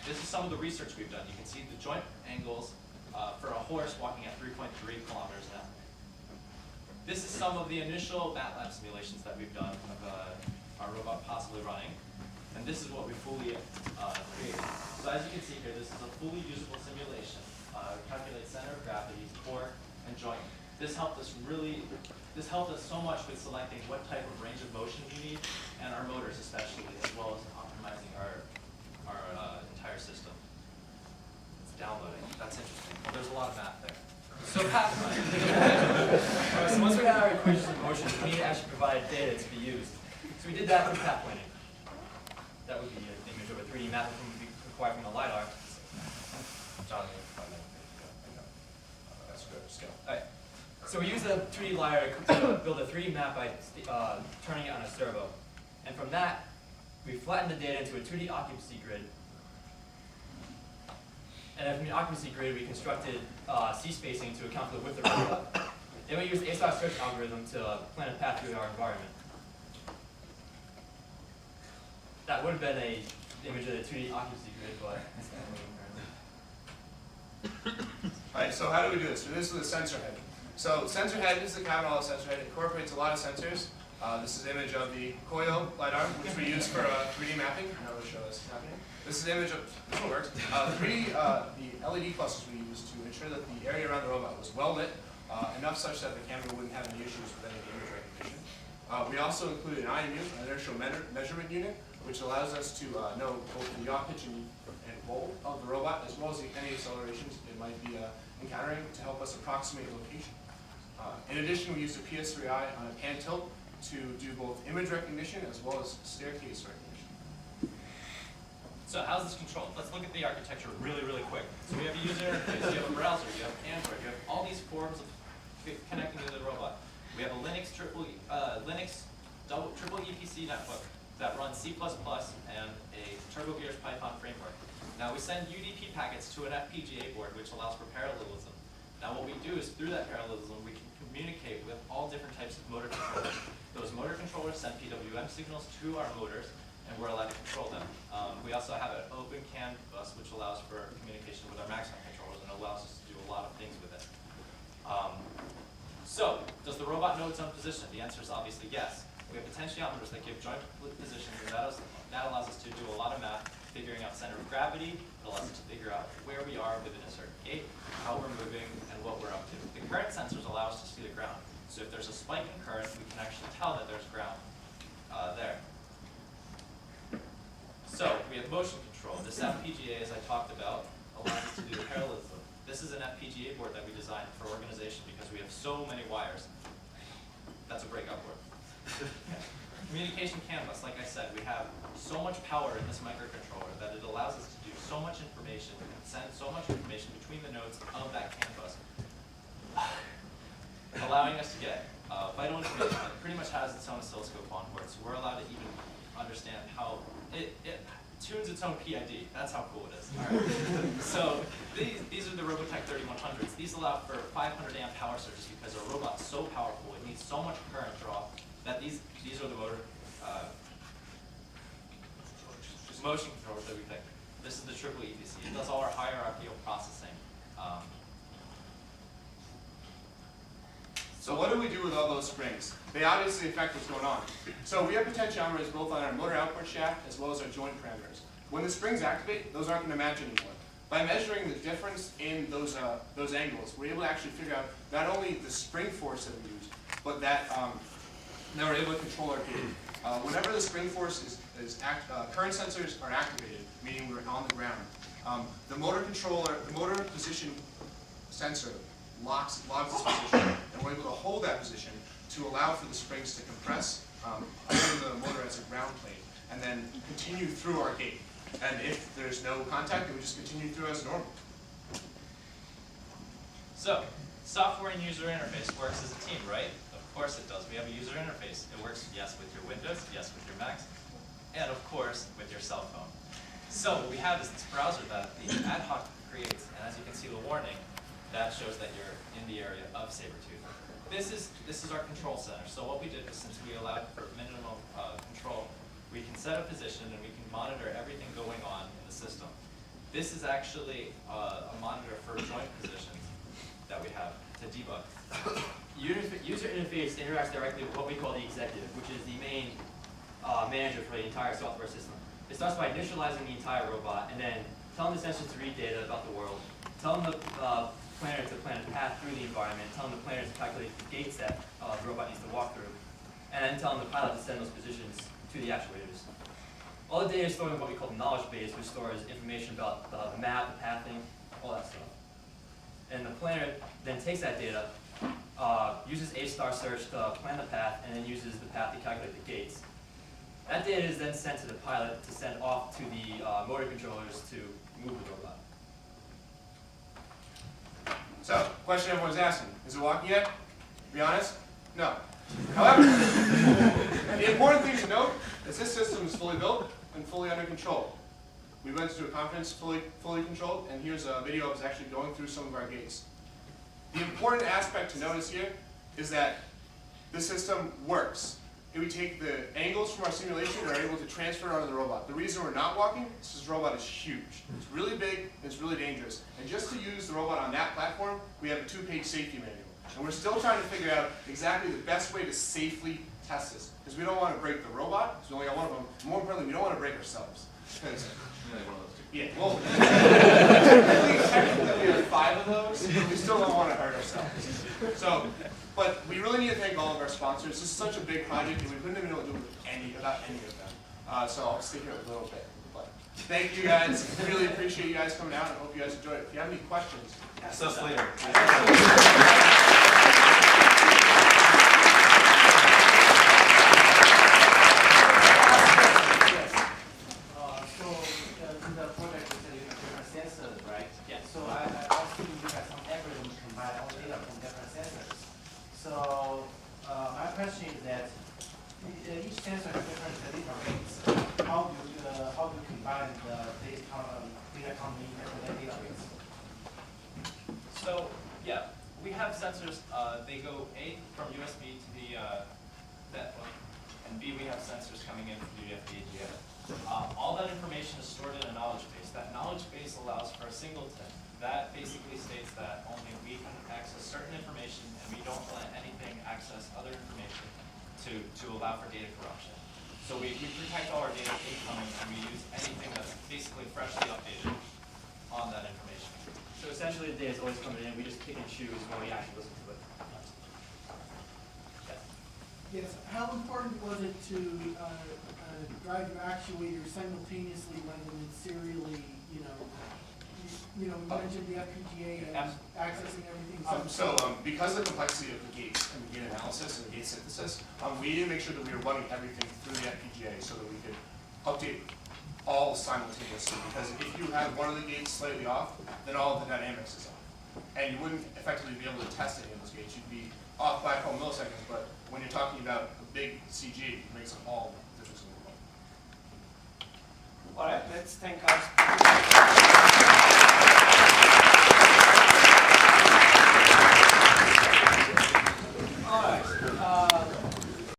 This is some of the research we've done. You can see the joint angles for a horse walking at 3.3 kilometers an hour. This is some of the initial MATLAB simulations that we've done of our robot possibly running. And this is what we fully created. So as you can see here, this is a fully usable simulation. Calculates center of gravity, torque, and joint. This helped us so much with selecting what type of range of motion we need, and our motors especially, as well as optimizing our entire system. It's downloading. That's interesting. Well, there's a lot of math there. So path running. Alright, so once we have our equations of motion, we need to actually provide data to be used. So we did that through path planning. That would be an image of a 3D map that would be required from the LiDAR. John, that's good scale. Alright. So we use a 3D LiDAR to build a 3D map by turning it on a servo. And from that, we flattened the data into a 2D occupancy grid. And from the occupancy grid, we constructed C-spacing to account for the width of the robot. Then we used the A-star search algorithm to plan a path through our environment. That would have been an image of the 2D occupancy grid, but it's not moving. Alright, so how do we do this? So this is the sensor head. So sensor head is the capital sensor head. It incorporates a lot of sensors. This is an image of the Koyo LiDAR, which we use for 3D mapping. I know to show this happening. This is an image of, this one works. The LED clusters we used to ensure that the area around the robot was well lit, enough such that the camera wouldn't have any issues with any of the image recognition. We also included an IMU, an inertial measurement unit, which allows us to know both the yaw pitch and roll of the robot, as well as any accelerations it might be encountering to help us approximate location. In addition, we used a PS3i on a pan tilt to do both image recognition as well as staircase recognition. So how's this controlled? Let's look at the architecture really, really quick. So we have a user interface, you have a browser, you have Android, you have all these forms of connecting to the robot. We have a Linux triple EPC network that runs C++ and a TurboGears Python framework. Now we send UDP packets to an FPGA board, which allows for parallelism. Now what we do is through that parallelism, we can communicate with all different types of motor controllers. Those motor controllers send PWM signals to our motors, and we're allowed to control them. We also have an open CAN bus, which allows for communication with our Maxcom controllers and allows us to do a lot of things with it. So, does the robot know its own position? The answer is obviously yes. We have potentiometers that give joint positions, and that allows us to do a lot of math, figuring out center of gravity. It allows us to figure out where we are within a certain gate, how we're moving, and what we're up to. The current sensors allow us to see the ground. So if there's a spike in current, we can actually tell that there's ground there. So we have motion control. This FPGA, as I talked about, allows us to do parallelism. This is an FPGA board that we designed for organization because we have so many wires. That's a breakout board. Communication canvas, like I said, we have so much power in this microcontroller that it allows us to do so much information and send so much information between the nodes of that CAN bus, allowing us to get vital information that pretty much has its own oscilloscope on board. So we're allowed to even understand how it tunes its own PID. That's how cool it is. All right. So these are the Robotech 3100s. These allow for 500 amp power surges because our robot's so powerful, it needs so much current draw that these are the motion controllers that we picked. This is the triple EPC. It does all our hierarchical processing. So what do we do with all those springs? They obviously affect what's going on. So we have potentiometers both on our motor output shaft as well as our joint parameters. When the springs activate, those aren't going to match anymore. By measuring the difference in those angles, we're able to actually figure out not only the spring force that we use, but that now we're able to control our gate. Whenever the spring force current sensors are activated, meaning we're on the ground, the motor position sensor logs this position, and we're able to hold that position to allow for the springs to compress under the motor as a ground plane, and then continue through our gate. And if there's no contact, it would just continue through as normal. So, software and user interface works as a team, right? Of course it does. We have a user interface. It works, yes, with your Windows, yes, with your Macs, and of course, with your cell phone. So what we have is this browser that the ad hoc creates, and as you can see the warning, that shows that you're in the area of Sabertooth. This is our control center. So what we did was, since we allowed for minimum control, we can set a position and we can monitor everything going on in the system. This is actually a monitor for joint positions that we have to debug. User interface interacts directly with what we call the executive, which is the main manager for the entire software system. It starts by initializing the entire robot and then telling the sensors to read data about the world, telling the planner to plan a path through the environment, telling the planner to calculate the gates that the robot needs to walk through, and then telling the pilot to send those positions to the actuators. All the data is stored in what we call the knowledge base, which stores information about the map, the pathing, all that stuff. And the planner then takes that data, uses A-star search to plan the path, and then uses the path to calculate the gates. That data is then sent to the pilot to send off to the motor controllers to move the robot. So, question everyone's asking, is it walking yet? To be honest, no. However, the important thing to note is this system is fully built and fully under control. We went to a conference fully controlled, and here's a video of us actually going through some of our gates. The important aspect to notice here is that the system works. If we take the angles from our simulation, we're able to transfer it onto the robot. The reason we're not walking is this robot is huge. It's really big, and it's really dangerous. And just to use the robot on that platform, we have a 2-page safety manual. And we're still trying to figure out exactly the best way to safely test this. Because we don't want to break the robot, because we only got one of them. More importantly, we don't want to break ourselves. Yeah, well, technically we have 5 of those, but we still don't want to hurt ourselves. So, but we really need to thank all of our sponsors. This is such a big project, and we couldn't even know what to do about any of them. So I'll stick here a little bit. But thank you guys. Really appreciate you guys coming out, and hope you guys enjoyed it. If you have any questions, Ask us later. Question is that each sensor has different data rates. How do you combine the data coming in for the data rates? So yeah, we have sensors. They go A from USB to the that one, and B we have sensors coming in from the FPGA. All that information is stored in a knowledge base. That knowledge base allows for a singleton. That basically states that only we can access certain information, and we don't let anything access other information to allow for data corruption. So we protect all our data incoming, and we use anything that's basically freshly updated on that information. So essentially the data is always coming in, we just pick and choose when we actually listen to it. Yes, how important was it to drive your actuator simultaneously rather than serially, you mentioned the FPGA and accessing everything. Because of the complexity of the gates and the gate analysis and the gate synthesis, we needed to make sure that we were running everything through the FPGA so that we could update all simultaneously. Because if you had one of the gates slightly off, then all of the dynamics is off. And you wouldn't effectively be able to test any of those gates. You'd be off by a couple milliseconds, but when you're talking about a big CG, it makes all the difference in the world. All right, let's thank our